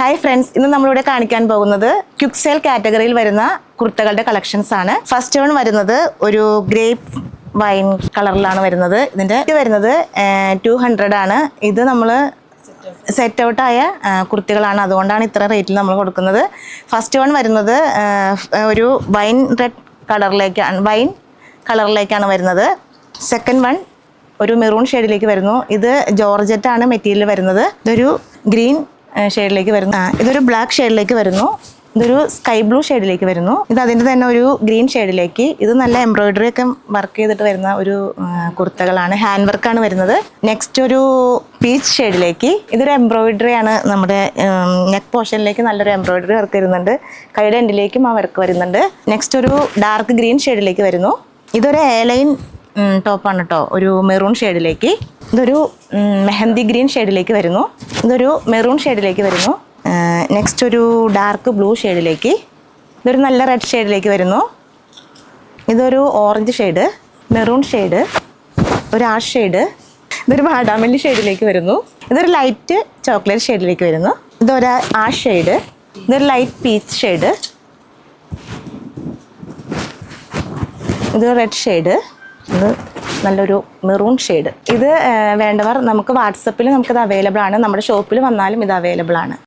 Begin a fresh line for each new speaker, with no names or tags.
Hi friends, ഇന്ന് നമ്മളിവിടെ കാണിക്കാൻ പോകുന്നത് ക്വിക്ക് സെയിൽ കാറ്റഗറിയിൽ വരുന്ന കുർത്തകളുടെ കളക്ഷൻസ് ആണ്. ഫസ്റ്റ് വൺ വരുന്നത് ഒരു ഗ്രേപ്പ് വൈൻ കളറിലാണ് വരുന്നത്. ഇതിൻ്റെ വരുന്നത് 200 ആണ്. ഇത് നമ്മൾ സെറ്റ് ഔട്ടായ കുർത്തികളാണ്, അതുകൊണ്ടാണ് ഇത്ര റേറ്റിൽ നമ്മൾ കൊടുക്കുന്നത്. ഫസ്റ്റ് വൺ വരുന്നത് ഒരു വൈൻ കളറിലേക്കാണ് വരുന്നത്. സെക്കൻഡ് വൺ ഒരു മെറൂൺ ഷെയ്ഡിലേക്ക് വരുന്നു. ഇത് ജോർജറ്റാണ് മെറ്റീരിയൽ വരുന്നത്. ഇതൊരു ഗ്രീൻ ഷെയ്ഡിലേക്ക് വരുന്നു. ഇതൊരു ബ്ലാക്ക് ഷെയ്ഡിലേക്ക് വരുന്നു. ഇതൊരു സ്കൈ ബ്ലൂ ഷെയ്ഡിലേക്ക് വരുന്നു. ഇത് അതിൻ്റെ തന്നെ ഒരു ഗ്രീൻ ഷെയ്ഡിലേക്ക്. ഇത് നല്ല എംബ്രോയിഡറി ഒക്കെ വർക്ക് ചെയ്തിട്ട് വരുന്ന ഒരു കുർത്തകളാണ്. ഹാൻഡ് വർക്കാണ് വരുന്നത്. നെക്സ്റ്റ് ഒരു പീച്ച് ഷെയ്ഡിലേക്ക്. ഇതൊരു എംബ്രോയിഡറി ആണ്. നമ്മുടെ നെക്ക് പോർഷനിലേക്ക് നല്ലൊരു എംബ്രോയിഡറി വർക്ക് വരുന്നുണ്ട്. കൈയുടെ എൻഡിലേക്കും ആ വർക്ക് വരുന്നുണ്ട്. നെക്സ്റ്റ് ഒരു ഡാർക്ക് ഗ്രീൻ ഷെയ്ഡിലേക്ക് വരുന്നു. ഇതൊരു എയർലൈൻ ടോപ്പാണ് കേട്ടോ, ഒരു മെറൂൺ ഷെയ്ഡിലേക്ക്. ഇതൊരു മെഹന്തി ഗ്രീൻ ഷെയ്ഡിലേക്ക് വരുന്നു. ഇതൊരു മെറൂൺ ഷെയ്ഡിലേക്ക് വരുന്നു. നെക്സ്റ്റ് ഒരു ഡാർക്ക് ബ്ലൂ ഷെയ്ഡിലേക്ക്. ഇതൊരു നല്ല റെഡ് ഷെയ്ഡിലേക്ക് വരുന്നു. ഇതൊരു ഓറഞ്ച് ഷെയ്ഡ്, മെറൂൺ ഷെയ്ഡ്, ഒരു ആഷ് ഷെയ്ഡ്. ഇതൊരു വാടാമല്ലി ഷെയ്ഡിലേക്ക് വരുന്നു. ഇതൊരു ലൈറ്റ് ചോക്ലേറ്റ് ഷെയ്ഡിലേക്ക് വരുന്നു. ഇതൊരു ആഷ് ഷെയ്ഡ്. ഇതൊരു ലൈറ്റ് പീച്ച് ഷെയ്ഡ്. ഇതൊരു റെഡ് ഷെയ്ഡ്. ഇത് നല്ലൊരു മെറൂൺ ഷെയ്ഡ്. ഇത് വേണ്ടവർ നമുക്ക് വാട്സപ്പിൽ നമുക്കിത് അവൈലബിൾ ആണ്. നമ്മുടെ ഷോപ്പിൽ വന്നാലും ഇത് അവൈലബിൾ ആണ്.